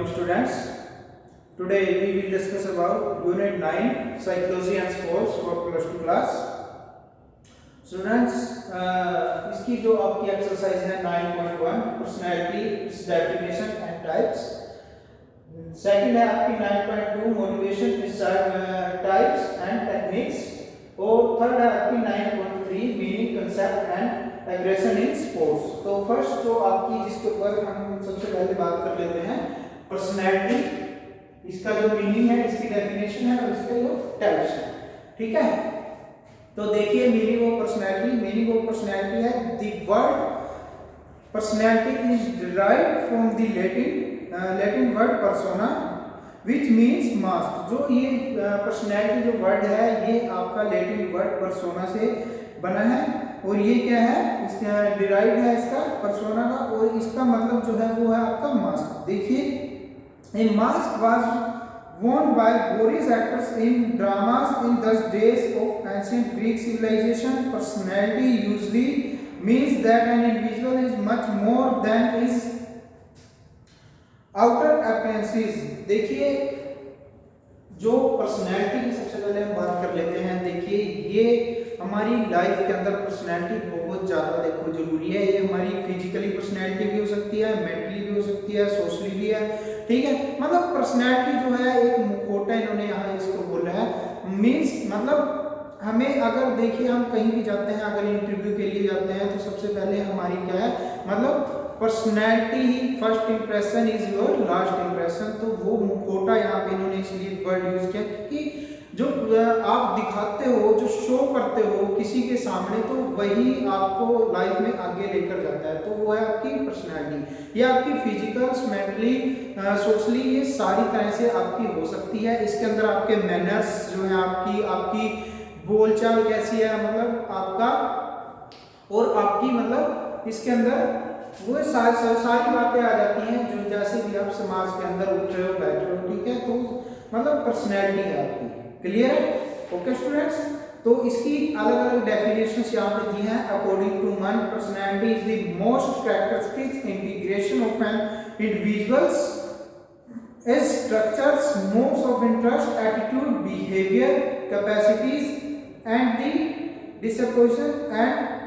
morning students. Today we will discuss about Unit 9 Psychology and Sports for plus 2 class. Students, इसकी जो आपकी exercise है 9.1 personality it's definition and types. Second है आपकी 9.2 motivation its types and techniques. और third है आपकी 9.3 meaning concept and aggression in sports. तो फर्स्ट जो आपकी जिसके ऊपर हम सबसे पहले बात कर लेते हैं पर्सनैलिटी, इसका जो मीनिंग है, इसकी डेफिनेशन है और इसके जो टाइप्स है. ठीक है, तो देखिए meaning of personality. Meaning of personality है the word personality is derived from the Latin word persona which means mask. जो ये पर्सनैलिटी जो वर्ड है ये आपका लैटिन वर्ड पर्सोना से बना है और ये क्या है, इसका डिराइव्ड है इसका पर्सोना का, और इसका मतलब जो है वो है आपका मास्क. देखिए ए mask was worn by various actors in dramas in the days of ancient Greek civilization. Personality usually means that an individual is much more than his outer appearances. देखिए जो पर्सनैलिटी की सबसे पहले हम बात कर लेते हैं. देखिए ये हमारी लाइफ के अंदर पर्सनैलिटी बहुत ज़्यादा देखो जरूरी है. ये हमारी फिजिकली पर्सनैलिटी भी हो सकती है, मेंटली भी हो सकती है, सोशली भी है. ठीक है, मतलब पर्सनैलिटी जो है एक मुखौटा इन्होंने यहाँ इसको बोला है. मीन्स मतलब हमें अगर देखिए हम कहीं भी जाते हैं, अगर इंटरव्यू के लिए जाते हैं तो सबसे पहले हमारी क्या है, मतलब personality he first impression is your last impression. तो वो मुखौटा यहाँ पे इन्होंने इसलिए वर्ड यूज किया क्योंकि जो आप दिखाते हो, जो शो करते हो किसी के सामने, तो वही आपको लाइफ में आगे लेकर जाता है. तो वो है आपकी पर्सनैलिटी. ये आपकी फिजिकल, मेंटली, सोशली, ये सारी तरह से आपकी हो सकती है. इसके अंदर आपके मैनर्स जो है, आपकी बोलचाल कैसी है, मतलब आपका और आपकी मतलब इसके अंदर वो सारी बातें आ जाती हैं जो जैसे भी आप समाज के अंदर उठ रहे हो, बैठ रहे हो. ठीक है, तो मतलब पर्सनैलिटी है आपकी. क्लियर है? ओके स्टूडेंट्स, तो इसकी अलग अलग डेफिनेशंस यहाँ पे दी हैं. According to Munn, personality is the most characteristic integration of an individuals is structures, modes of interest, attitude, behaviour, capacities and the disposition and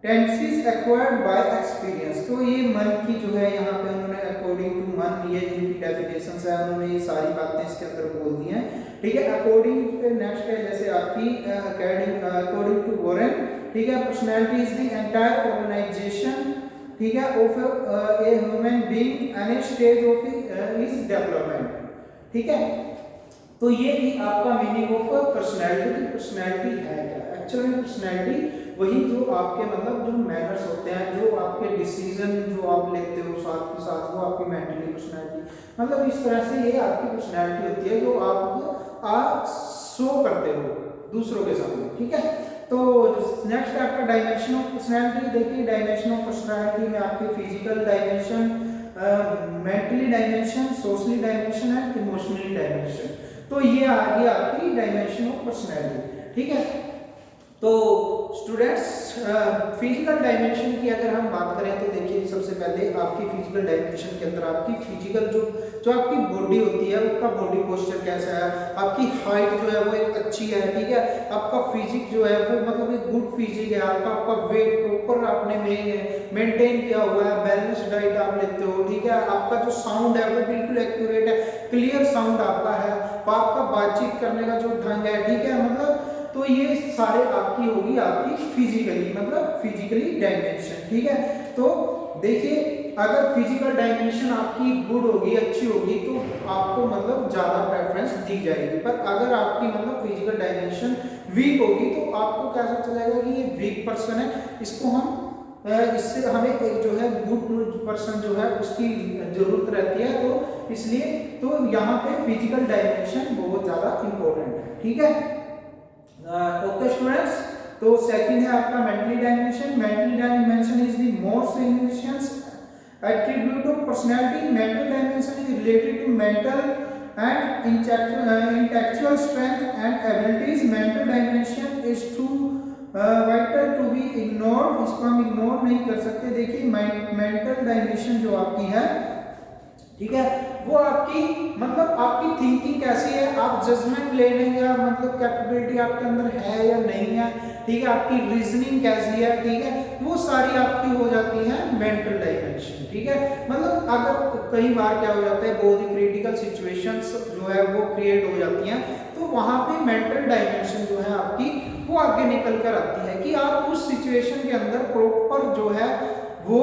tendencies acquired by experience. तो ये मन की जो है यहाँ पे उन्होंने अकॉर्डिंग टू मन, ये जिनकी डेफिनेशंस है उन्होंने ये सारी बातें इसके अंदर बोल दी हैं. ठीक है, अकॉर्डिंग नेक्स्ट है जैसे आपकी अकॉर्डिंग टू वॉरेन. ठीक है, personality is the entire organisation, ठीक है, of a human being any stage of his development. ठीक है, तो ये ही आपका मीनिंग ऑफ पर्सनैलिटी. पर्सनैलिटी है क्या? एक्चुअली पर्सनैलिटी वही जो आपके मतलब जो मैनर्स होते हैं, जो आपके डिसीजन जो आप लेते हो साथ के साथ, वो आपकी मेंटली पर्सनैलिटी, मतलब इस तरह से ये आपकी पर्सनैलिटी होती है जो आप शो करते हो दूसरों के सामने. ठीक है, तो नेक्स्ट आपका डायमेंशन ऑफ पर्सनैलिटी. देखिए डायमेंशन ऑफ पर्सनैलिटी में आपके physical dimension, mentally dimension, socially dimension and emotionally dimension. तो ये आ गई आपकी डायमेंशन ऑफ पर्सनैलिटी. ठीक है, तो स्टूडेंट्स फिजिकल डायमेंशन की अगर हम बात करें तो देखिए सबसे पहले आपकी फिजिकल डायमेंशन के अंदर आपकी फिजिकल जो आपकी बॉडी होती है, उसका बॉडी पोस्चर कैसा है, आपकी हाइट जो है वो एक अच्छी है. ठीक है, आपका फिजिक जो है वो मतलब एक गुड फिजिक है, आपका वेट प्रॉपर आपने मेंटेन किया हुआ है, बैलेंस डाइट आप लेते हो. ठीक है, आपका जो साउंड है वो बिल्कुल एक्यूरेट है, क्लियर साउंड आपका है, आपका बातचीत करने का जो ढंग है. ठीक है, मतलब तो ये सारे आपकी होगी आपकी फिजिकली, मतलब फिजिकली डायमेंशन. ठीक है, तो देखिए अगर फिजिकल डायमेंशन आपकी गुड होगी, अच्छी होगी, तो आपको मतलब ज्यादा प्रेफरेंस दी जाएगी. पर अगर आपकी मतलब फिजिकल डायमेंशन वीक होगी तो आपको कैसा चलेगा कि ये वीक पर्सन है, इसको हम इससे हमें एक जो है गुड पर्सन जो है उसकी जरूरत रहती है. तो इसलिए तो यहाँ पे फिजिकल डायमेंशन बहुत ज्यादा इंपॉर्टेंट है. ठीक है, ओके स्टूडेंट्स, तो सेकंड है आपका mentally dimension. Mentally dimension is the most significant attribute of personality. Mental dimension is related to mental and intellectual strength and abilities. Mental dimension is too vital to be ignored. इसको हम ignore नहीं कर सकते. देखिए mental dimension जो आपकी है ठीक है। वो आपकी मतलब आपकी थिंकिंग कैसी है, आप जजमेंट लेने का मतलब कैपेबिलिटी आपके अंदर है या नहीं है, ठीक है, आपकी रीजनिंग कैसी है, ठीक है, वो सारी आपकी हो जाती है मेंटल डायमेंशन, ठीक है। मतलब अगर कई बार क्या हो जाता है, बहुत ही क्रिटिकल सिचुएशंस जो है वो क्रिएट हो जाती हैं, तो वहां पे मेंटल डायमेंशन जो है आपकी वो आगे निकल कर आती है कि आप उस सिचुएशन के अंदर प्रॉपर जो है वो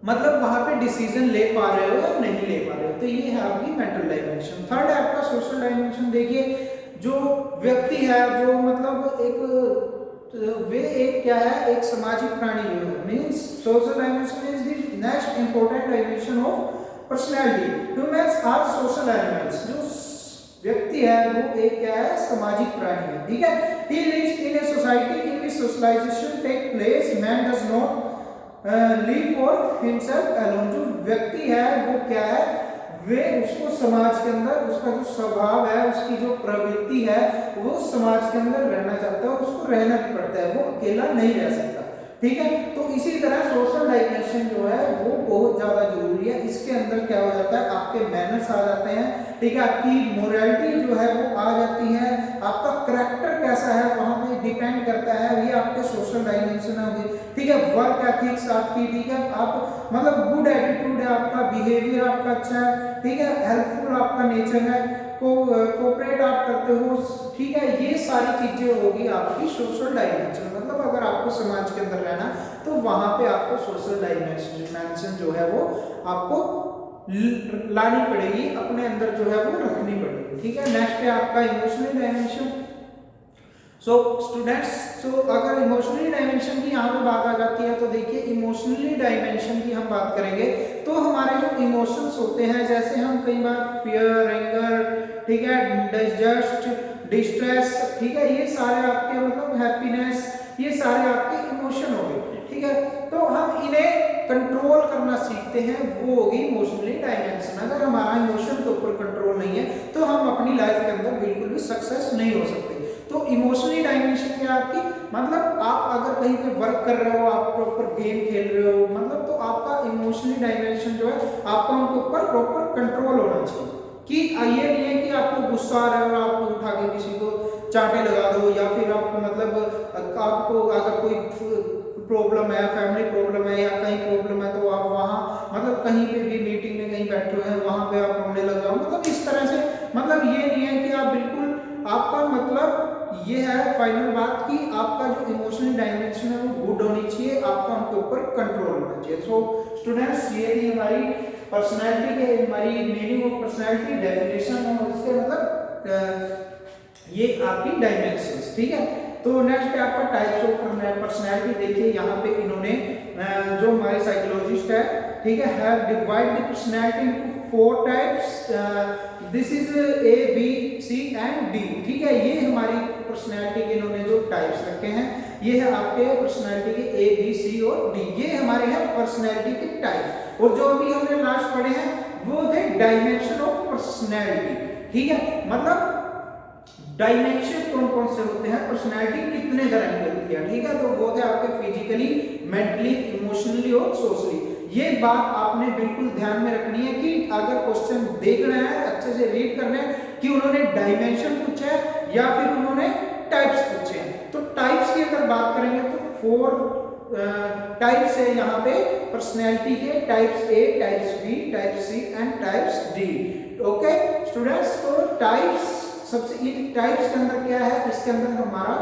मतलब वहां पे डिसीजन ले पा रहे हो या नहीं ले पा रहे हो, तो ये है आपकी मेंटल डायमेंशन। थर्ड है आपका सोशल डायमेंशन। देखिए जो व्यक्ति है जो मतलब वे एक क्या है, एक सामाजिक प्राणी जो है, means social dimension is the next important dimension of personality. Humans are social animals. जो व्यक्ति है वो एक क्या है, सामाजिक प्राणी है, ठीक है। He lives in a society in which socialisation take place, man does not live for himself alone. जो व्यक्ति है वो क्या है, वे उसको समाज के अंदर उसका जो स्वभाव है, उसकी जो प्रवृत्ति है, वो समाज के अंदर रहना चाहता है, उसको रहना भी पड़ता है, वो अकेला नहीं रह सकता, ठीक है। तो इसी तरह सोशल डायमेंशन जो है वो बहुत ज्यादा जरूरी है। इसके अंदर क्या हो जाता है, आपके मैनर्स आ जाते हैं, ठीक है, आपकी मोरालिटी जो है वो आ जाती है, आपका करैक्टर कैसा है वहां पे डिपेंड करता है, ये आपके सोशल डायमेंशन होगी, ठीक है। वर्क एथिक्स आपकी, ठीक है, आप मतलब गुड एटीट्यूड है आपका, बिहेवियर आपका अच्छा है, ठीक है, हेल्पफुल आपका नेचर है, कोऑपरेट आप करते हो, ठीक है, ये सारी चीजें होगी आपकी सोशल डायमेंशन। मतलब अगर आपको समाज के अंदर रहना तो वहां पे आपको सोशल डायमेंशन जो है वो आपको लानी पड़ेगी, अपने अंदर जो है वो रखनी पड़ेगी, ठीक है। नेक्स्ट है आपका इमोशनल डायमेंशन। सो स्टूडेंट्स, सो अगर इमोशनली डायमेंशन की यहाँ पे बात आ जाती है तो देखिए इमोशनली डायमेंशन की हम बात करेंगे तो हमारे जो इमोशंस होते हैं, जैसे हम कई बार फियर, एंगर, ठीक है, डिसजस्ट, डिस्ट्रेस, ठीक है, ये सारे आपके मतलब हैप्पीनेस, ये सारे आपके इमोशन हो गए, ठीक है। तो हम इन्हें कंट्रोल करना सीखते हैं, वो होगी इमोशनली डायमेंशन। अगर हमारा इमोशन के ऊपर कंट्रोल नहीं है तो हम अपनी लाइफ के अंदर बिल्कुल भी सक्सेस नहीं हो सकते। तो इमोशनली डायमेंशन क्या आपकी, मतलब आप अगर कहीं पे वर्क कर रहे हो, आप प्रॉपर गेम खेल रहे हो, मतलब तो आपका इमोशनली डायमेंशन जो है आपका उनके ऊपर प्रॉपर कंट्रोल होना चाहिए कि ये नहीं है कि आपको गुस्सा आ रहा है और आप उठा के किसी को चांटे लगा दो, या फिर आप मतलब आपको अगर कोई प्रॉब्लम है, फैमिली प्रॉब्लम है या कहीं प्रॉब्लम है, तो आप वहाँ मतलब कहीं पे भी मीटिंग में कहीं बैठे हुए हैं वहाँ पे आप रोने लग जाओ, मतलब इस तरह से, मतलब ये नहीं है कि आप बिल्कुल, आपका मतलब ये है फाइनल बात कि आपका जो इमोशनल डायमेंशन है वो गुड होनी चाहिए, आपका उनके ऊपर कंट्रोल होना चाहिए। सो स्टूडेंट्स, ये थी हमारी पर्सनैलिटी के, हमारी मीनिंग ऑफ पर्सनैलिटी, डेफिनेशन और उसके मतलब ये आपकी डायमेंशंस, ठीक है। तो नेक्स्ट है आपका टाइप्स ऑफ पर्सनैलिटी। देखिए यहाँ पे इन्होंने जो हमारे साइकोलॉजिस्ट है, ठीक है, have divide the personality into 4 types. This is A, B, C and D, ठीक है। ये हमारी पर्सनैलिटी के इन्होंने जो टाइप्स रखे हैं, ये है आपके पर्सनैलिटी के ए, बी, सी और डी, ये हमारे हैं पर्सनैलिटी के टाइप्स। और जो अभी हमने लास्ट पढ़े हैं वो थे डायमेंशन ऑफ पर्सनैलिटी, ठीक है। मतलब डायमेंशन कौन कौन से होते हैं, पर्सनैलिटी कितने तरह की होती है, ठीक है। तो वो थे आपके फिजिकली, मेंटली, इमोशनली और सोशली। ये बात आपने बिल्कुल ध्यान में रखनी है कि अगर क्वेश्चन देख रहे हैं, अच्छे से रीड कर रहे हैं कि उन्होंने डायमेंशन पूछा है या फिर उन्होंने टाइप्स पूछे हैं। तो टाइप्स की अगर बात करेंगे तो 4 टाइप्स है यहाँ पे पर्सनैलिटी के, types A, types B, types C and types D, okay students. तो टाइप्स सबसे, ये टाइप्स के अंदर क्या है, इसके अंदर हमारा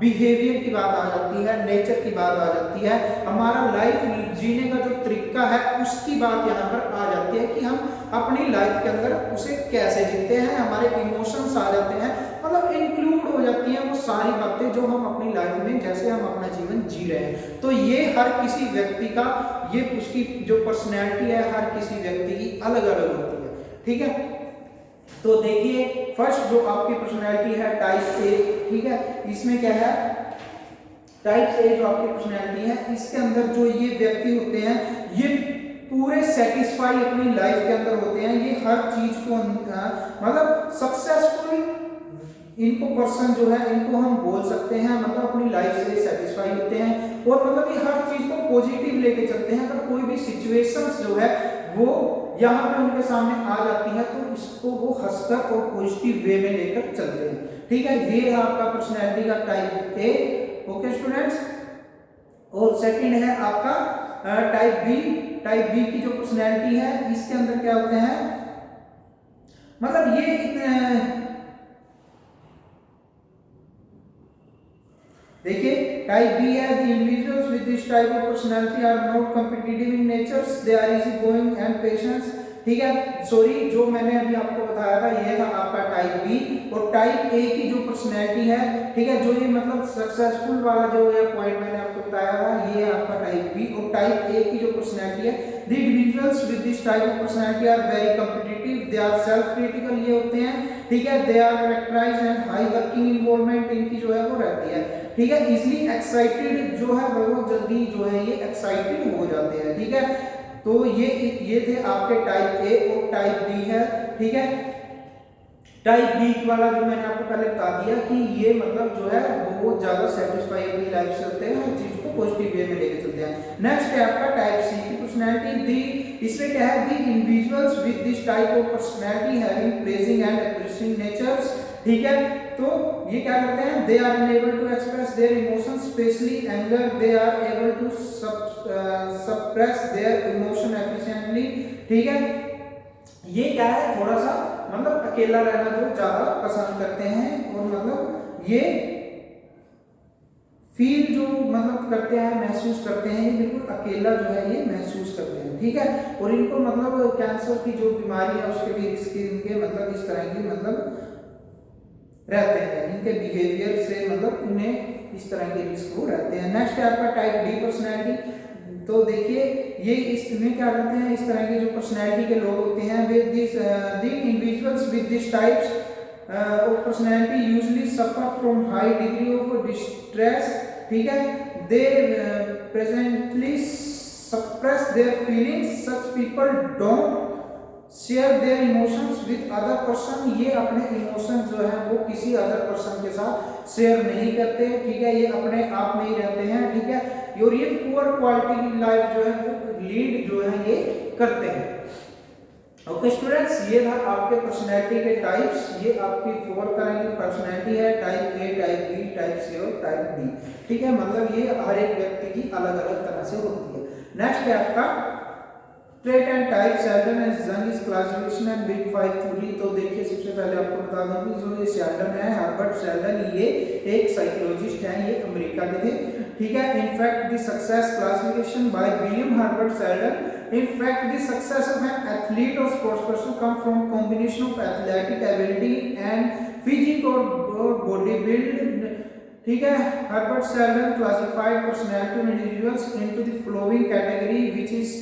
बिहेवियर की बात आ जाती है, नेचर की बात आ जाती है, हमारा लाइफ जीने का जो तरीका है उसकी बात यहाँ पर आ जाती है कि हम अपनी लाइफ के अंदर उसे कैसे जीते हैं, हमारे इमोशंस आ जाते हैं, मतलब इंक्लूड हो जाती हैं वो सारी बातें जो हम अपनी लाइफ में जैसे हम अपना जीवन जी रहे हैं। तो ये हर किसी व्यक्ति का, ये उसकी जो पर्सनैलिटी है हर किसी व्यक्ति की अलग अलग होती है, ठीक है। तो देखिए फर्स्ट जो आपकी पर्सनैलिटी है टाइप ए, ठीक है, इसमें क्या है, टाइप ए जो आपकी पर्सनैलिटी है इसके अंदर जो ये व्यक्ति होते हैं ये पूरे सेटिस्फाई अपनी लाइफ के अंदर होते हैं, ये हर चीज को मतलब सक्सेसफुल इनको पर्सन जो है इनको हम बोल सकते हैं, मतलब अपनी लाइफ से सेटिस्फाई होते हैं और मतलब ये हर चीज को पॉजिटिव लेके चलते हैं। अगर कोई भी सिचुएशंस जो है वो यहाँ पे उनके सामने आ जाती है तो इसको वो हंसकर और पॉजिटिव वे में लेकर चलते हैं। ठीक है, ये है आपका पर्सनैलिटी का टाइप ए। ओके स्टूडेंट्स, और सेकंड है आपका टाइप बी। टाइप बी की जो पर्सनैलिटी है इसके अंदर क्या होते हैं, मतलब ये देखिए टाइप बी है, the individuals with this type of personality are not competitive in natures, they are easy going and patience. ठीक है, सॉरी जो मैंने अभी आपको बताया था ये था आपका टाइप बी। और टाइप ए की जो पर्सनैलिटी है, ठीक है, जो ये मतलब सक्सेसफुल वाला जो ये पॉइंट मैंने आपको बताया था ये है आपका टाइप बी। और टाइप ए की जो पर्सनैलिटी है, the individuals with this type of personality are very competitive, they are self critical ये होते हैं। ठीक है, they are characterised and high working involvement इनकी जो है वो रहती है। ठीक है, इजली एक्साइटेड जो है बहुत जल्दी जो है ये एक्साइटेड हो जाते हैं। ठीक है, तो ये थे आपके टाइप ए और टाइप बी है। ठीक है, टाइप बी वाला जो मैंने आपको पहले बता दिया कि ये मतलब जो है बहुत ज्यादा सेटिस्फाई अपनी लाइफ से होते हैं, हर चीज को पॉजिटिव वे में लेके चलते हैं। नेक्स्ट है आपका टाइप सी की पर्सनैलिटी। दी इसमें क्या है, the individuals with this type of personality having pleasing and appreciating natures. ठीक है, तो ये क्या करते हैं, they are unable to express their emotions especially anger, they are able to suppress their emotion efficiently. ठीक है, ये क्या है, थोड़ा सा मतलब अकेला रहना जो ज्यादा पसंद करते हैं और मतलब ये फील जो मतलब करते हैं, महसूस करते हैं, ये बिल्कुल अकेला जो है ये महसूस करते हैं। ठीक है, और इनको मतलब कैंसर की जो बीमारी है उसके भी रिस्क इनके मतलब इस तरह की मतलब रहते हैं, इनके बिहेवियर से मतलब उन्हें इस तरह के रिस्क हो रहते हैं। नेक्स्ट है आपका टाइप डी पर्सनैलिटी। तो देखिए ये इसमें क्या करते हैं, इस तरह के जो पर्सनैलिटी के लोग होते हैं with this the individuals with this types of personality usually suffer from high degree of distress. ठीक है, they presently suppress their feelings, such people don't share their emotions with other person. ये अपने emotions जो है वो किसी other person के साथ शेयर नहीं करते। ठीक है, ये अपने आप में ही रहते हैं। ठीक है, और ये पुअर क्वालिटी की लाइफ जो है वो लीड जो है ये करते हैं। ओके स्टूडेंट्स, ये था आपके पर्सनैलिटी के टाइप्स। ये आपकी 4 तरह की पर्सनैलिटी है, type A, type B, type C और टाइप डी। ठीक है, मतलब ये हर एक व्यक्ति की अलग अलग तरह से होती है। नेक्स्ट है आपका trait and type Sheldon and जंग क्लासिफिकेशन एंड बिग 5 थ्योरी। तो देखिए सबसे पहले आपको बता दूं कि जो ये शेल्डन है, हर्बर्ट शेल्डन, ये एक साइकोलॉजिस्ट हैं, ये अमेरिका के थे। ठीक है, in fact the success classification by William Herbert Sheldon, in fact the success of an athlete और sports person come from combination of athletic ability and physique और बॉडी बिल्ड। ठीक है, Herbert Sheldon classified personality of individuals into the following category which is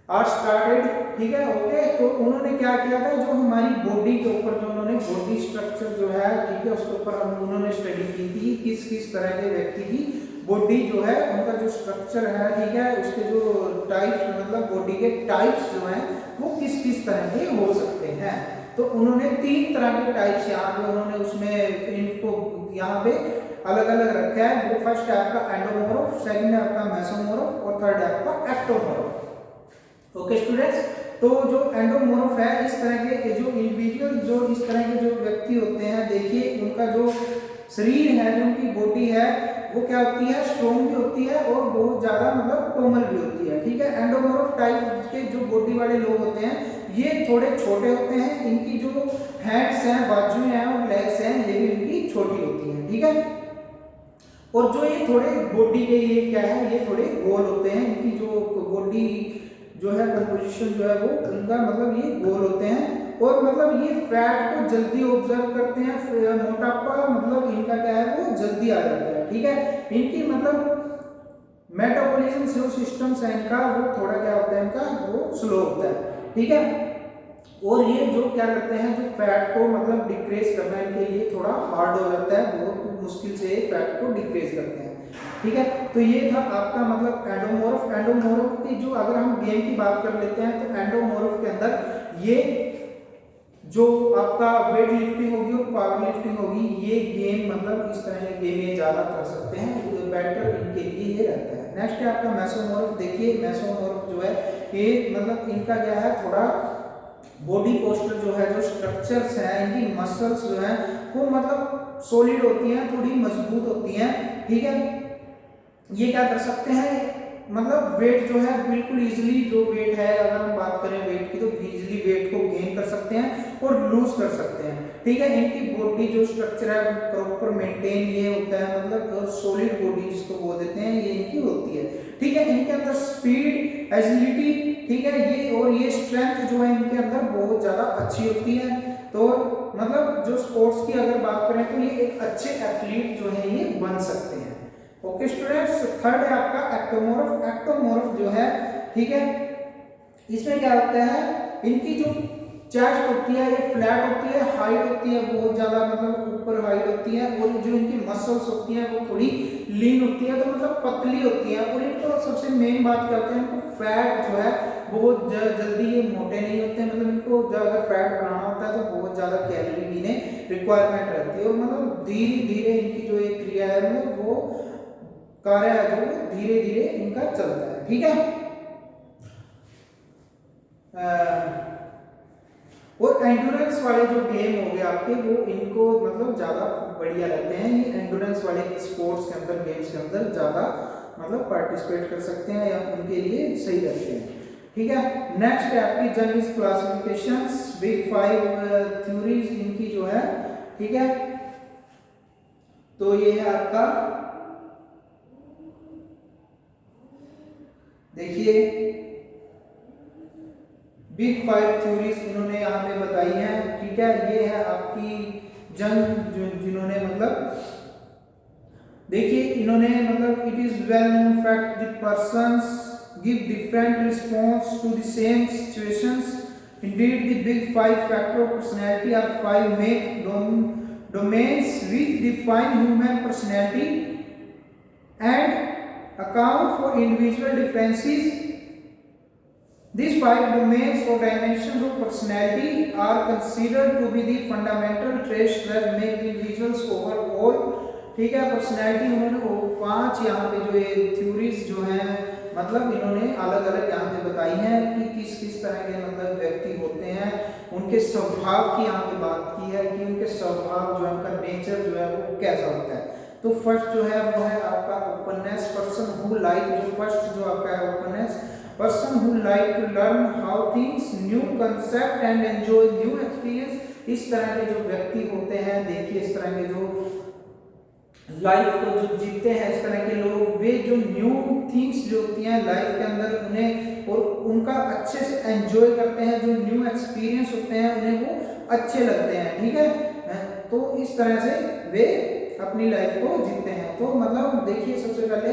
are started. ठीक है, okay, तो उन्होंने क्या किया था, जो हमारी बॉडी के ऊपर जो उन्होंने बॉडी स्ट्रक्चर जो है, ठीक है, उसके ऊपर उन्होंने स्टडी की थी किस किस तरह के व्यक्ति की बॉडी जो है, उनका जो स्ट्रक्चर है, ठीक है, उसके जो टाइप्स मतलब बॉडी के टाइप्स जो हैं वो किस किस तरह के हो सकते हैं। तो उन्होंने 3 तरह के टाइप्स यहाँ पे उन्होंने उसमें इनको यहाँ पे अलग अलग रखा है। वो फर्स्ट है आपका एंडोमॉर्फ, सेकंड है आपका मेसोमॉर्फ और थर्ड है आपका एक्टोमॉर्फ। ओके स्टूडेंट्स, तो जो एंडोमॉर्फ है, इस तरह के जो इंडिविजुअल जो इस तरह के जो व्यक्ति होते हैं, देखिए उनका जो शरीर है, जो उनकी बॉडी है, वो क्या होती है, स्ट्रॉन्ग भी होती है और बहुत ज्यादा मतलब कोमल भी होती है। ठीक है, एंडोमॉर्फ टाइप के जो बॉडी वाले लोग होते हैं ये थोड़े छोटे होते हैं, इनकी जो हैंड्स हैं, बाजू हैं और लेग्स हैं ये भी इनकी छोटी होती हैं। ठीक है, और जो ये थोड़े बॉडी के ये क्या है, ये थोड़े गोल होते हैं, इनकी जो बॉडी जो है कंपोजिशन जो है वो उनका मतलब ये गोल होते हैं और मतलब ये फैट को जल्दी ऑब्जर्व करते हैं, मोटापा मतलब इनका क्या है वो जल्दी आ जाता है। ठीक है, इनकी मतलब मेटाबॉलिज्म जो सिस्टम है इनका वो थोड़ा क्या होता है, इनका वो स्लो होता है। ठीक है, और ये जो क्या करते हैं, जो फैट को मतलब डिक्रीज करना इनके लिए थोड़ा हार्ड हो जाता है, बहुत मुश्किल से फैट को डिक्रीज करते हैं। ठीक है, तो ये था आपका मतलब एंडोमॉर्फ। एंडोमॉर्फ की जो अगर हम गेम की बात कर लेते हैं तो एंडोमॉर्फ के अंदर ये जो आपका वेट लिफ्टिंग होगी और पावर लिफ्टिंग होगी, ये गेम मतलब इस तरह के गेम ये ज्यादा कर सकते हैं, तो बेटर इनके लिए ये रहता है। नेक्स्ट है आपका मेसोमॉर्फ। देखिए मेसोमॉर्फ जो है ये मतलब इनका क्या है, थोड़ा बॉडी पोस्चर जो है, जो स्ट्रक्चर्स है, इनकी मसल्स जो है वो मतलब सॉलिड होती हैं, थोड़ी मजबूत होती हैं, ठीक है। ये क्या कर सकते हैं, मतलब वेट जो है बिल्कुल इजीली, जो वेट है अगर हम बात करें वेट की, तो इजीली वेट को गेन कर सकते हैं और लूज कर सकते हैं, ठीक है। इनकी बॉडी जो स्ट्रक्चर है प्रॉपर मेंटेन ये होता है, मतलब सॉलिड बॉडी जिसको बोल देते हैं, ये इनकी होती है, ठीक है। इनके अंदर स्पीड, एजिलिटी, ठीक है, ये और ये स्ट्रेंथ जो है इनके अंदर बहुत ज्यादा अच्छी होती है। तो मतलब जो स्पोर्ट्स की अगर बात करें तो ये एक अच्छे एथलीट जो है ये बन सकते हैं। ओके स्टूडेंट्स, थर्ड है आपका एक्टोमोर्फ। एक्टोमोर्फ जो है, ठीक है, इसमें क्या होता है, इनकी जो चेस्ट होती है ये फ्लैट होती है, हाइट होती है बहुत ज्यादा, मतलब ऊपर हाइट होती है, और जो इनकी मसल्स होती हैं वो थोड़ी लीन होती है, तो मतलब पतली होती है। और इनको सबसे मेन बात क्या होती है, इनको फैट जो है बहुत जल्दी ये मोटे नहीं होते, मतलब इनको अगर फैट बढ़ाना होता है तो बहुत ज्यादा कैलोरी भी इन्हें रिक्वायरमेंट रहती है, और मतलब धीरे धीरे इनकी जो एक क्रिया है मतलब वो कार्य है जो धीरे धीरे इनका चलता है, ठीक है। और एंडोरेंस वाले जो गेम हो गए आपके, वो इनको मतलब ज्यादा बढ़िया रहते हैं, ये एंडोरेंस वाले स्पोर्ट्स के अंदर, गेम्स के अंदर ज्यादा मतलब पार्टिसिपेट कर सकते हैं, या उनके लिए सही रहते हैं, ठीक है। नेक्स्ट है आपकी जर्नीज क्लासिफिकेशंस, बिग 5 थ्योरीज इनकी जो है, ठीक है। तो ये है आपका, देखिए बिग 5 थ्योरीज इन्होंने यहाँ पे बताई हैं, ठीक है। ये है आपकी जिन्होंने मतलब देखिए इन्होंने मतलब it is well known fact the persons give different response to the same situations, indeed the big 5 factor of personality are 5 make domains which define human personality and account for individual differences. These 5 domains or dimensions of personality are considered to be the fundamental traits that make the individuals overall, ठीक है। Personality उन्होंने 5 यहाँ पे जो ये theories जो हैं मतलब इन्होंने अलग अलग यहाँ पे बताई हैं कि किस किस तरह के मतलब व्यक्ति होते हैं, उनके स्वभाव की यहाँ पे बात की है कि उनके स्वभाव जो है, उनका नेचर जो है वो कैसा होता है। तो फर्स्ट जो है वो है आपका ओपननेस, पर्सन हु लाइक, जो फर्स्ट जो आपका है openness, person who like to learn how things, new concept and enjoy new experience। इस तरह के जो व्यक्ति होते हैं, देखिए इस तरह के जो लाइफ को जो जीते हैं, इस तरह के लोग, वे जो न्यू थिंग्स जो होती हैं लाइफ के अंदर उन्हें और उनका अच्छे से एंजॉय करते हैं, जो न्यू एक्सपीरियंस होते हैं उन्हें वो अच्छे लगते हैं, ठीक है। तो इस तरह से वे अपनी लाइफ को जीते हैं। तो मतलब देखिए सबसे पहले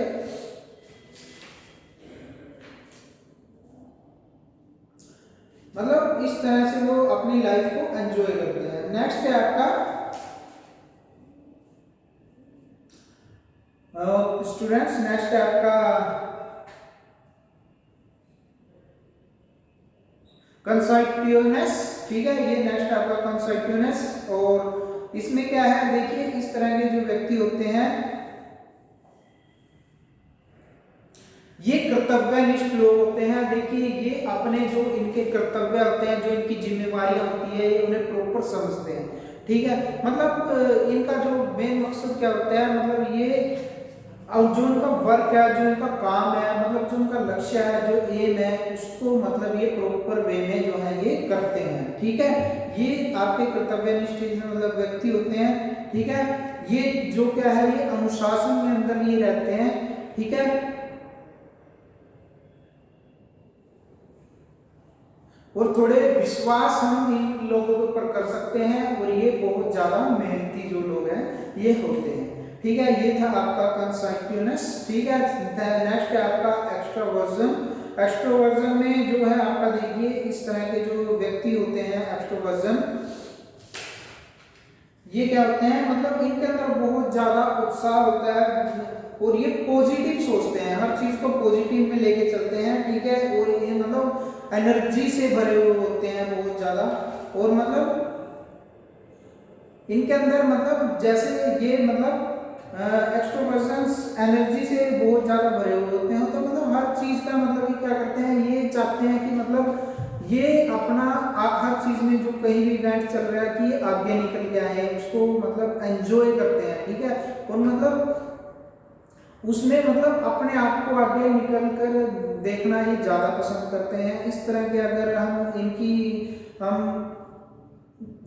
मतलब इस तरह से वो अपनी लाइफ को एंजॉय करते हैं। नेक्स्ट है आपका स्टूडेंट्स, नेक्स्ट है आपका कंसाइटिवनेस, ठीक है। ये नेक्स्ट आपका कंसाइटिवनेस, और इसमें क्या है देखिए इस तरह के जो व्यक्ति होते हैं ये कर्तव्यनिष्ठ लोग होते हैं। देखिए ये अपने जो इनके कर्तव्य होते हैं, जो इनकी जिम्मेवारियां होती है, ये उन्हें प्रॉपर समझते हैं, ठीक है। मतलब इनका जो मेन मकसद क्या होता है, मतलब ये और जो उनका वर्क है, जो उनका काम है, मतलब जो उनका लक्ष्य है, जो एम है, उसको मतलब ये प्रॉपर वे में जो है ये करते हैं, ठीक है। ये आपके कर्तव्यनिष्ठ मतलब व्यक्ति होते हैं, ठीक है। ये जो क्या है ये अनुशासन के अंदर ये रहते हैं, ठीक है। और थोड़े विश्वास हम इन लोगों के ऊपर कर सकते हैं, और ये बहुत ज्यादा मेहनती जो लोग हैं ये होते हैं, ठीक है। ये था आपका कंसाइटिवनेस, ठीक है। नेक्स्ट है आपका एक्सट्रोवर्जन। एक्सट्रोवर्जन में जो है आपका देखिए इस तरह के जो व्यक्ति होते हैं एक्सट्रोवर्जन, ये क्या होते हैं, मतलब इनके अंदर बहुत ज्यादा उत्साह होता है, और ये पॉजिटिव सोचते हैं, हर चीज को पॉजिटिव में लेके चलते हैं, ठीक है। और ये मतलब एनर्जी से भरे हुए होते हैं बहुत ज्यादा, और मतलब इनके अंदर मतलब जैसे ये मतलब एक्सट्रोवर्जन्स एनर्जी से बहुत ज़्यादा भरे हुए होते हैं, तो मतलब हर चीज़ का मतलब ये क्या करते हैं, ये चाहते हैं कि मतलब ये अपना हर चीज़ में जो कहीं भी इवेंट चल रहा है कि ये आगे निकल के आए, उसको मतलब एंजॉय करते हैं, ठीक है। और मतलब उसमें मतलब अपने आप को आगे निकल कर देखना ये ज़्यादा पसंद करते हैं। इस तरह के अगर हम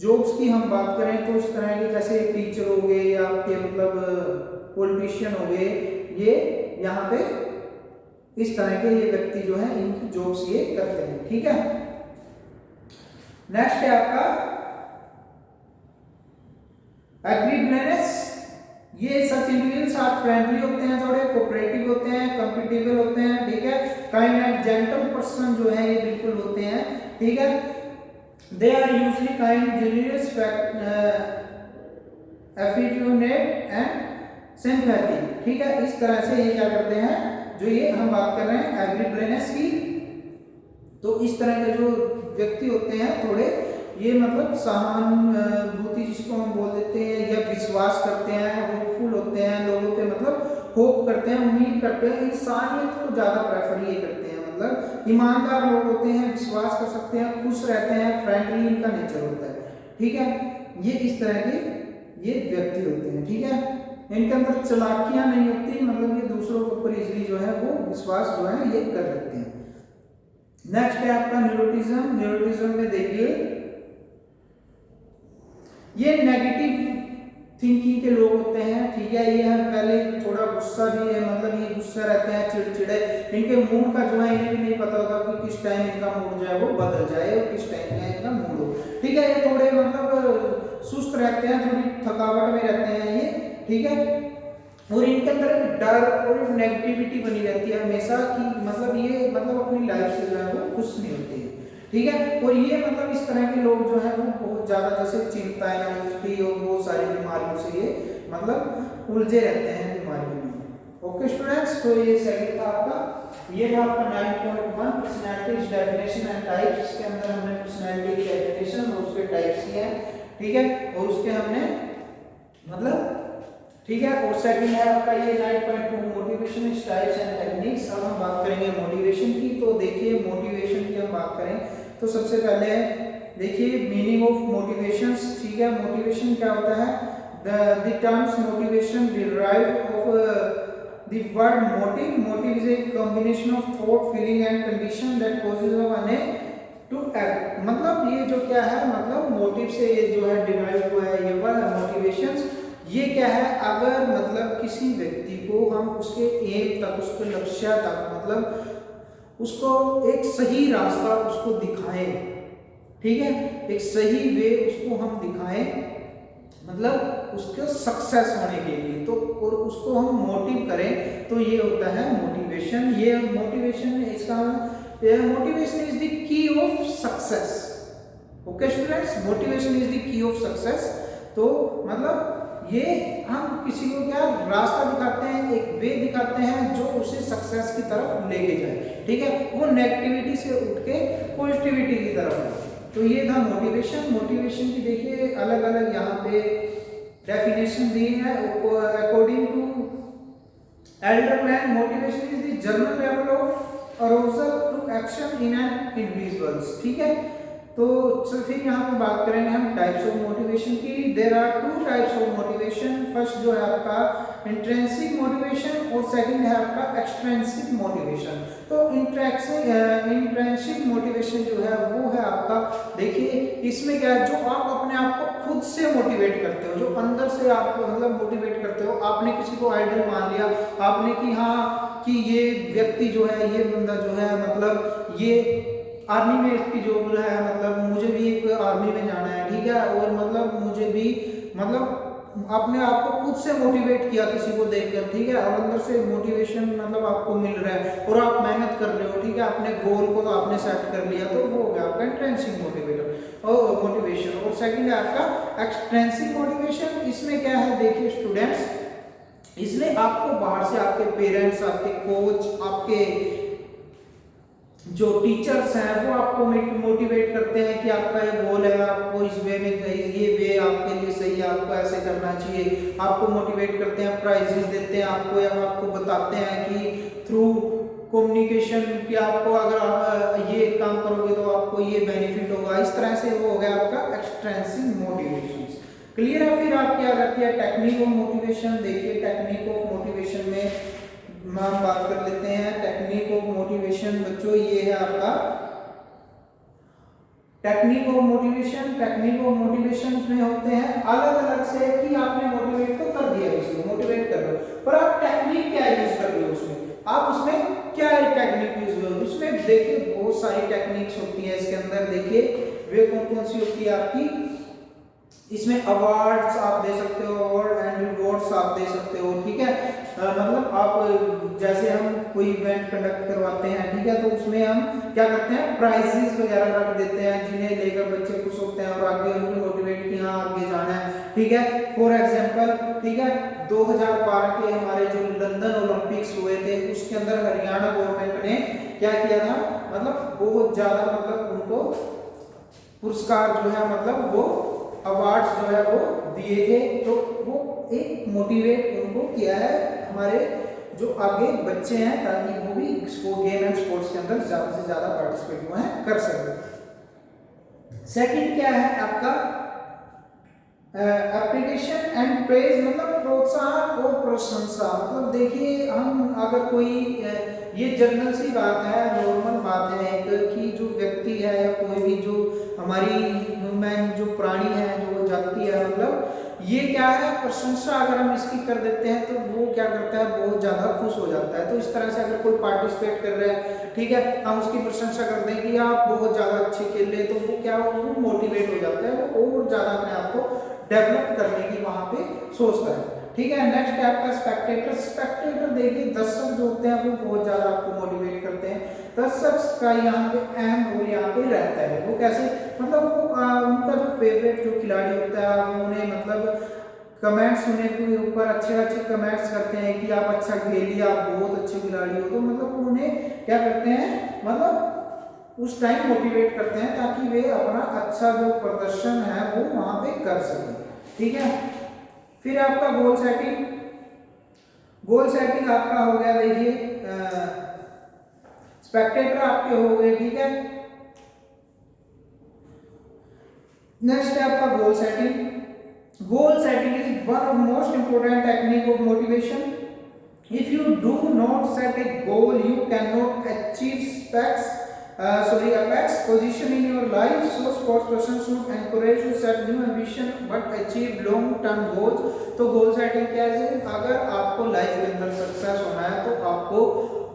जॉब्स की हम बात करें तो इस तरह के जैसे टीचर हो गए या आपके मतलब पॉलिटिशियन हो गए, ये यहाँ पे इस तरह के ये व्यक्ति जो है इनकी जॉब्स ये करते हैं, ठीक है। नेक्स्ट है आपका एग्रीबनेस। ये सच इंडिविजुअल्स आर फ्रेंडली होते हैं, थोड़े कोऑपरेटिव होते हैं, कंपेटिबल होते हैं, ठीक है। काइंड एंड जेंटल पर्सन जो है ये बिल्कुल होते हैं, ठीक है। They are usually kind, genuineness, affectionate and sympathetic, ठीक है। इस तरह से ये क्या करते हैं, जो ये हम बात कर रहे हैं एग्रीबनेस की, तो इस तरह के जो व्यक्ति होते हैं थोड़े ये मतलब सहानुभूति जिसको हम बोल देते हैं, या विश्वास करते हैं, होपफुल होते हैं, लोगों पे मतलब होप करते हैं, उम्मीद करते हैं, इंसानियत को ज़्यादा प्रेफर ये करते हैं, मतलब ईमानदार लोग होते हैं, विश्वास कर सकते हैं, खुश रहते हैं, फ्रेंडली इनका नेचर होता है, ठीक है। ये इस तरह के ये व्यक्ति होते हैं, ठीक है। इनके अंदर चालाकियां नहीं होती, मतलब ये दूसरों के ऊपर इजली जो है वो विश्वास जो है ये कर सकते हैं। नेक्स्ट है आपका न्यूरोटिज्म। न्यूरोटिज्म में देखिए ये नेगेटिव थिंकिंग के लोग होते हैं, ठीक है। ये हम पहले थोड़ा गुस्सा भी है, मतलब ये गुस्सा रहते हैं, चिड़चिड़े, इनके मूड का जो है इन्हें भी नहीं पता होता कि किस टाइम इनका मूड जो है वो बदल जाए और किस टाइम में इनका मूड हो, ठीक है। ये थोड़े मतलब सुस्त रहते हैं, थोड़ी थकावट में रहते हैं ये, ठीक है। और इनके अंदर एक डर और एक नेगेटिविटी बनी रहती है हमेशा कि मतलब ये मतलब अपनी लाइफ से जो है वो खुश नहीं होते, ठीक है। और ये मतलब इस तरह के लोग जो है वो बहुत ज्यादा जैसे चिंता, एंजाइटी और बहुत सारी बीमारियों से ये मतलब उलझे रहते हैं बीमारियों में। ओके स्टूडेंट्स, तो ये सेकंड था आपका, ये था आपका 9.1 पर्सनालिटी डेफिनेशन एंड टाइप्स। इसके अंदर हमने पर्सनालिटी की डेफिनेशन और उसके टाइप्स किए हैं, ठीक है। और उसके हमने मतलब ठीक है। और सेकंड है आपका ये 9.2 मोटिवेशन स्टाइल्स एंड टेक्निक्स। अब हम बात करेंगे मोटिवेशन की। तो देखिए मोटिवेशन की हम बात करें तो सबसे पहले देखिए मीनिंग ऑफ मोटिवेशंस, ठीक है। मोटिवेशन क्या होता है, the terms motivation derived of the word motive. Motive is a combination of thought, feeling and condition that causes one two act. मतलब ये जो क्या है, मतलब मोटिव से ये जो है डिराइव हुआ है ये वर्ड मोटिवेशंस। ये क्या है, अगर मतलब किसी व्यक्ति को हम उसके एम तक, उसके लक्ष्य तक मतलब उसको एक सही रास्ता उसको दिखाएं, ठीक है, एक सही वे उसको हम दिखाएं, मतलब उसके सक्सेस होने के लिए, तो और उसको हम मोटिव करें, तो ये होता है मोटिवेशन। ये मोटिवेशन इसका motivation is the key of success. Okay students, motivation is the key of success. तो मतलब ये हम किसी को क्या रास्ता दिखाते हैं, एक वे दिखाते हैं जो उसे सक्सेस की तरफ लेके जाए, ठीक है। वो नेगेटिविटी से उठ के पॉजिटिविटी की तरफ है। तो ये था मोटिवेशन। मोटिवेशन की देखिए अलग अलग यहाँ पे डेफिनेशन दी है। According to Alderman, motivation is the general level of arousal to action in an individuals, ठीक है। तो फिर यहाँ पे बात करेंगे हम टाइप्स ऑफ मोटिवेशन की। There are 2 types of motivation. First जो है आपका इंट्रिंसिक मोटिवेशन और सेकंड है आपका एक्सट्रिंसिक मोटिवेशन। तो इंट्रिंसिक मोटिवेशन जो है वो है आपका, देखिए इसमें क्या है, जो आप अपने आप को खुद से मोटिवेट करते हो, जो अंदर से आप मतलब मोटिवेट करते हो। आपने किसी को आइडल मान लिया आपने कि हाँ कि ये व्यक्ति जो है, ये बंदा जो है मतलब ये आर्मी में इसकी जॉब है, मतलब मुझे भी एक आर्मी में जाना है, ठीक है। और मतलब मुझे भी मतलब अपने आप को खुद से मोटिवेट किया किसी को देखकर, ठीक है। और अंदर से मोटिवेशन मतलब आपको मिल रहा है और आप मेहनत कर रहे हो, ठीक है। अपने गोल को तो आपने सेट कर लिया, तो वो हो गया आपका इंट्रिंसिक मोटिवेशन। और सेकंड है आपका एक्सट्रिंसिक मोटिवेशन। इसमें क्या है, देखिए स्टूडेंट्स, इसमें आपको बाहर से आपके पेरेंट्स, आपके कोच, आपके जो टीचर्स हैं वो आपको मोटिवेट करते हैं कि आपका ये गोल है, आपको इस वे में, ये वे आपके लिए सही है, आपको ऐसे ऐसे करना चाहिए, आपको मोटिवेट करते हैं, प्राइजेस देते हैं आपको, या आपको बताते हैं कि थ्रू कम्युनिकेशन कि आपको अगर आप ये काम करोगे तो आपको ये बेनिफिट होगा। इस तरह से वो हो गया आपका एक्सट्रिंसिक मोटिवेशन। क्लियर है। फिर आपकी आ जाती है टेक्निक ऑफ मोटिवेशन। देखिए टेक्निक ऑफ मोटिवेशन में हम बात कर लेते हैं। टेक्निक ऑफ मोटिवेशन बच्चों ये है आपका technique of motivation. Technique of motivation में होते हैं अलग अलग से कि आपने मोटिवेट तो कर दिया, उसको मोटिवेट कर रहे हो, पर आप टेक्निक क्या यूज कर रहे हो उसमें, आप उसमें क्या टेक्निक यूज कर रहे हो। उसमें देखिए बहुत सारी टेक्निक्स होती है इसके अंदर। देखिए वे कौन कौन सी होती है आपकी, इसमें अवार्ड्स आप दे सकते हो, अवार्ड एंड रिवॉर्ड्स आप दे सकते हो। ठीक है, मतलब आप जैसे हम कोई इवेंट कंडक्ट करवाते हैं, ठीक है, तो उसमें हम क्या करते हैं प्राइजेस वगैरह रख देते हैं जिन्हें लेकर बच्चे खुश होते हैं और आगे उनको मोटिवेट कि हाँ आगे जाना है। ठीक है, फॉर एग्जांपल, ठीक है, 2012 के हमारे जो लंदन ओलंपिक्स हुए थे उसके अंदर हरियाणा गवर्नमेंट ने क्या किया था, मतलब बहुत ज्यादा मतलब उनको पुरस्कार जो है मतलब वो अवार्ड्स जो है वो दिए थे। तो वो एक मोटिवेट उनको किया है हमारे जो आगे बच्चे हैं, ताकि वो भी गेम एंड स्पोर्ट्स के अंदर ज्यादा से ज्यादा पार्टिसिपेट जो है कर सके। सेकंड क्या है आपका एप्रिसिएशन एंड प्रेज, मतलब प्रोत्साहन और प्रशंसा। मतलब देखिए हम अगर कोई ये जनरल सी बात है, नॉर्मल बात है एक कि जो व्यक्ति है या कोई भी जो हमारी ह्यूमन जो प्राणी है जो जाति है, मतलब ये क्या है प्रशंसा अगर हम इसकी कर देते हैं तो वो क्या करता है बहुत ज्यादा खुश हो जाता है। तो इस तरह से अगर कोई पार्टिसिपेट कर रहा है, ठीक है, हम उसकी प्रशंसा करते हैं कि आप बहुत ज्यादा अच्छे खेल रहे, तो वो क्या वो मोटिवेट हो जाता है, वो और ज्यादा अपने आप को डेवलप करने की वहां पे सोचता है। ठीक है, नेक्स्ट है आपका स्पेक्टेटर। स्पेक्टेटर देखिए दर्शक जो होते हैं वो बहुत ज्यादा आपको मोटिवेट करते हैं। दर्शक का यहाँ पे अहम रोल यहाँ पे रहता है। वो कैसे, मतलब वो उनका जो फेवरेट जो खिलाड़ी होता है उन्हें मतलब कमेंट्स होने के ऊपर अच्छे अच्छे कमेंट्स करते हैं कि आप अच्छा खेलिए, आप बहुत अच्छे खिलाड़ी हो, तो मतलब उन्हें क्या करते हैं, मतलब उस टाइम मोटिवेट करते हैं ताकि वे अपना अच्छा जो प्रदर्शन है वो वहां पे कर सकें। ठीक है, फिर आपका गोल सेटिंग। गोल सेटिंग आपका हो गया, देखिए स्पेक्टेटर आपके हो गए। ठीक है, नेक्स्ट है आपका goal setting. Goal setting is one of most important technique of motivation. If you do not set a goal, you cannot achieve apex position in your life. So sports person should encourage to set new ambition but achieve long term goals. तो goal setting क्या है, अगर आपको life के अंदर success होना है तो आपको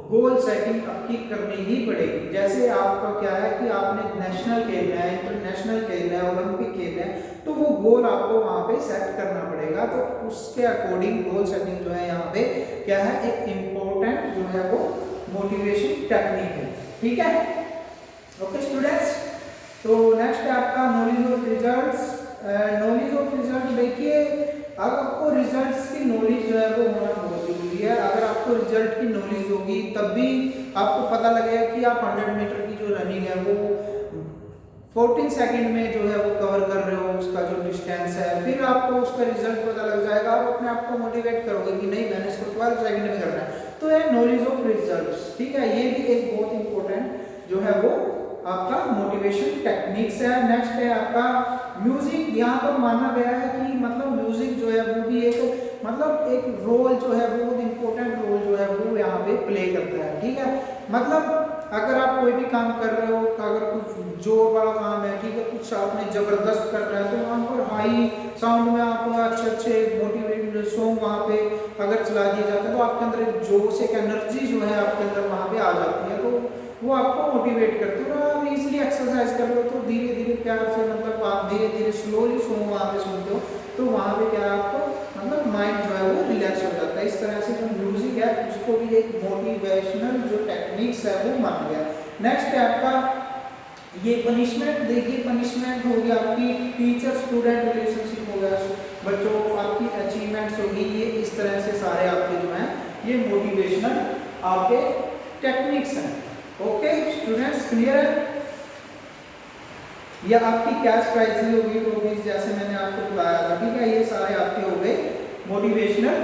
गोल सेटिंग आपकी करनी ही पड़ेगी। जैसे आपका क्या है कि आपने नेशनल खेलना है, इंटरनेशनल खेलना है, ओलंपिक खेलना है, तो वो गोल आपको वहां पे सेट करना पड़ेगा। तो उसके अकॉर्डिंग गोल सेटिंग जो है यहाँ पे क्या है, एक इम्पोर्टेंट जो है वो मोटिवेशन टेक्निक है। ठीक है, ओके स्टूडेंट्स। तो नेक्स्ट है आपका knowledge of results. Knowledge of result, देखिए अगर आपको रिजल्ट्स की नॉलेज जो है वो होना बहुत जरूरी है। अगर आपको रिजल्ट की नॉलेज होगी तब भी आपको पता लगेगा कि आप 100 मीटर की जो रनिंग है वो 14 सेकंड में जो है वो कवर कर रहे हो, उसका जो डिस्टेंस है, फिर आपको उसका रिजल्ट पता लग जाएगा। आप अपने आप को मोटिवेट करोगे कि नहीं मैंने इसको 12 सेकंड में करना है। तो ये नॉलेज ऑफ रिजल्ट्स, ठीक है, ये भी एक बहुत इंपॉर्टेंट जो है वो आपका मोटिवेशन टेक्निक्स है। नेक्स्ट है आपका म्यूजिक। यहाँ पर माना गया है कि मतलब म्यूजिक जो है वो भी एक मतलब एक रोल जो है बहुत इंपॉर्टेंट रोल जो है वो यहाँ पे प्ले करता है। ठीक है, मतलब अगर आप कोई भी काम कर रहे हो, अगर कुछ जोर वाला काम है, ठीक है, कुछ आपने जबरदस्त कर रहा है, तो वहाँ पर हाई साउंड में आप अच्छे अच्छे मोटिवेटेड सॉन्ग वहाँ पे अगर चला दिया जाता है तो आपके अंदर एक जोश एक एनर्जी जो है आपके अंदर वहाँ पे आ जाती है, तो वो आपको मोटिवेट करती है। आप इजीली एक्सरसाइज कर लो तो धीरे धीरे प्यार से मतलब आप धीरे धीरे स्लोली सॉन्ग वहाँ पे सुनते हो तो वहाँ पे क्या है आपको मतलब माइंड जो है वो रिलैक्स हो जाता है। इस तरह से जो म्यूजिक है उसको भी एक मोटिवेशनल जो टेक्निक्स है वो माना गया। नेक्स्ट है आपका ये पनिशमेंट। देखिए पनिशमेंट हो गया आपकी टीचर स्टूडेंट रिलेशनशिप हो गया, बच्चों आपकी अचीवमेंट्स होगी, ये इस तरह से सारे आपके जो हैं ये मोटिवेशनल आपके टेक्निक्स हैं। ओके स्टूडेंट्स, क्लियर है। या आपकी कैश प्राइज भी होगी, ट्रॉफीज जैसे मैंने आपको बताया था, ठीक है। ये सारे आपके हो गए मोटिवेशनल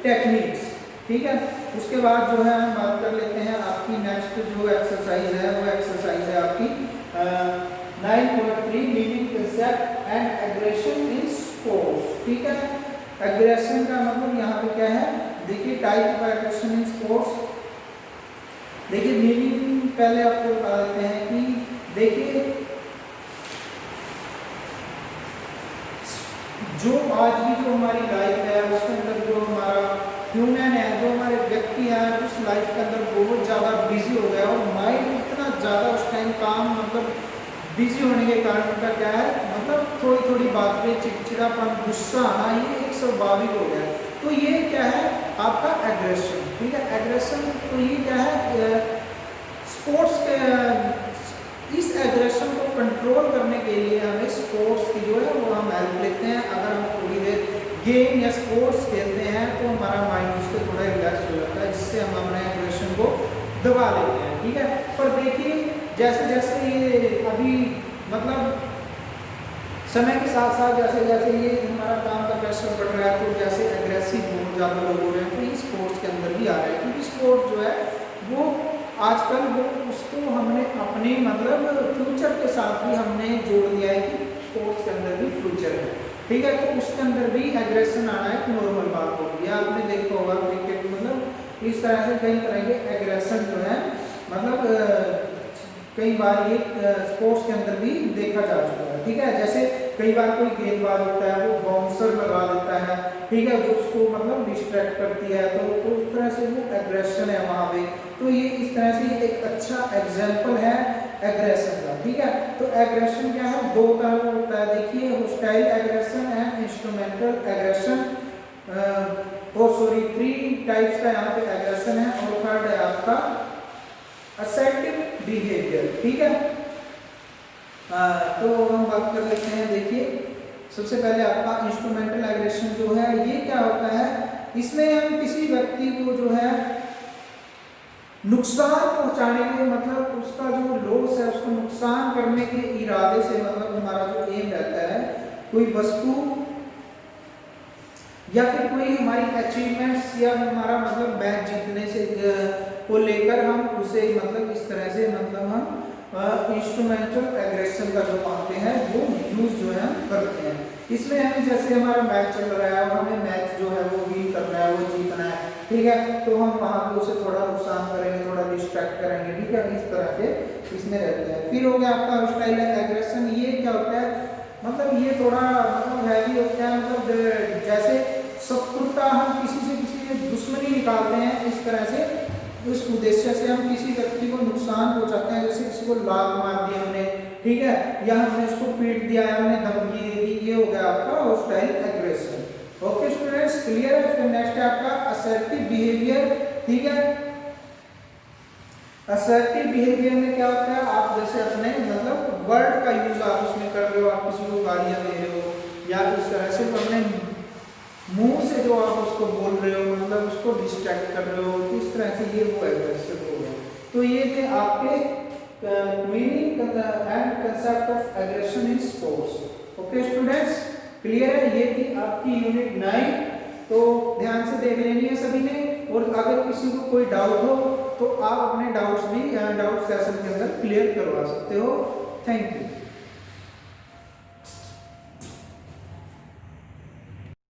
टेक्निक्स, ठीक है। उसके बाद जो है हम बात कर लेते हैं आपकी नेक्स्ट जो एक्सरसाइज है, वो एक्सरसाइज है आपकी 9.3 meaning concept and aggression in sports, ठीक है। एग्रेशन का मतलब यहाँ पे क्या है, देखिए type of aggression in sports. देखिए मीनिंग पहले आपको बता देते हैं कि देखिए जो आज की जो हमारी लाइफ है उसके अंदर जो हमारा ह्यूमन है, जो हमारे व्यक्ति है, उस लाइफ के अंदर बहुत ज़्यादा बिजी हो गया और माइंड इतना ज़्यादा उस टाइम काम मतलब बिजी होने के कारण उनका क्या है, मतलब थोड़ी थोड़ी बात पे चिड़चिड़ापन, गुस्सा आना, ये एक स्वाभाविक हो गया। तो ये क्या है आपका एग्रेशन, ठीक है। एग्रेशन तो ये क्या है, स्पोर्ट्स के इस एग्रेशन को कंट्रोल करने के लिए हमें स्पोर्ट्स की जो है वो हम हेल्प लेते हैं। अगर हम थोड़ी देर गेम या स्पोर्ट्स खेलते हैं तो हमारा माइंड उससे थोड़ा रिलैक्स हो जाता है, जिससे हम अपने एग्रेशन को दबा लेते हैं, ठीक है। पर देखिए जैसे जैसे ये अभी मतलब समय के साथ साथ जैसे जैसे ये हमारा काम का प्रेशर बढ़ रहा है, तो जैसे एग्रेसिव बहुत ज़्यादा लोग हो रहे हैं, तो ये स्पोर्ट्स के अंदर भी आ रहा है। क्योंकि स्पोर्ट्स जो है वो आजकल वो उसको हमने अपने मतलब फ्यूचर के साथ भी हमने जोड़ दिया है कि स्पोर्ट्स के अंदर भी फ्यूचर है, ठीक है। तो उसके अंदर भी एग्रेशन आना एक नॉर्मल बात होगी। आपने देखा होगा क्रिकेट मतलब इस तरह से कई तरह के एग्रेशन जो है मतलब कई बार ये स्पोर्ट्स के अंदर भी देखा जा चुका है, ठीक है। जैसे कई बार कोई गेंदबाज होता है वो बाउंसर लगा देता है, ठीक है, जो उसको मतलब डिस्ट्रैक्ट करती है, तो उस तरह से वो एग्रेशन है वहाँ पे। तो ये इस तरह से एक अच्छा एग्जाम्पल है एग्रेशन का, ठीक है। तो एग्रेशन क्या है, दो तरह का होता है, देखिए hostile aggression and instrumental aggression, और सॉरी 3 टाइप्स का यहाँ पे एग्रेशन है। और थर्ड है आपका असर्टिव बिहेवियर, ठीक है। तो हम बात कर लेते हैं, देखिए सबसे पहले आपका इंस्ट्रूमेंटल एग्रेशन जो है ये क्या होता है, इसमें हम किसी व्यक्ति को जो है नुकसान पहुंचाने के मतलब उसका जो लॉस है उसको नुकसान करने के इरादे से, मतलब हमारा जो एम रहता है कोई वस्तु या फिर कोई हमारी अचीवमेंट्स या हमारा मतलब मैच जीतने से को लेकर हम उसे मतलब इस तरह से मतलब हम इंस्ट्रूमेंटल एग्रेशन का जो मानते हैं वो यूज जो है हम करते हैं। इसमें हमें जैसे हमारा मैच चल रहा है और हमें मैच जो है वो विन करना है, वो जीतना है, ठीक है, तो हम वहाँ पे उसे थोड़ा नुकसान करेंगे, थोड़ा डिस्ट्रैक्ट करेंगे, ठीक है, इस तरह से इसमें रहते हैं। फिर हो गया आपका हॉस्टाइल एग्रेशन, ये क्या होता है, मतलब ये थोड़ा मतलब हैवी होता है, मतलब जैसे शत्रुता, हम किसी से दुश्मनी निकालते हैं इस तरह से, उस उद्देश्य से हम किसी व्यक्ति को नुकसान पहुंचाते हैं, जैसे किसी को लात मार दी हमने, ठीक है, या हमने उसको पीट दिया, हमने धमकी दे दी, ये हो गया आपका hostile aggression. Okay students, clear है। फिर नेक्स्ट है आपका असर्टिव बिहेवियर, ठीक है। असर्टिव बिहेवियर में क्या होता है, आप जैसे अपने मतलब वर्ड का यूज आप उसमें कर रहे हो, आप किसी को गालियां दे रहे हो या इस तरह से अपने मुंह से जो आप उसको बोल रहे हो, मतलब उसको डिस्ट्रैक्ट कर रहे हो, किस तरह से ये वो एग्रेसिव हो गया। तो ये थे आपके meaning and concept of aggression in sports. Okay students, clear है। ये थी आपकी यूनिट 9, तो ध्यान से देख लेनी है सभी ने, और अगर किसी को कोई डाउट हो तो आप अपने डाउट्स भी डाउट सेशन के अंदर क्लियर करवा सकते हो। Thank you.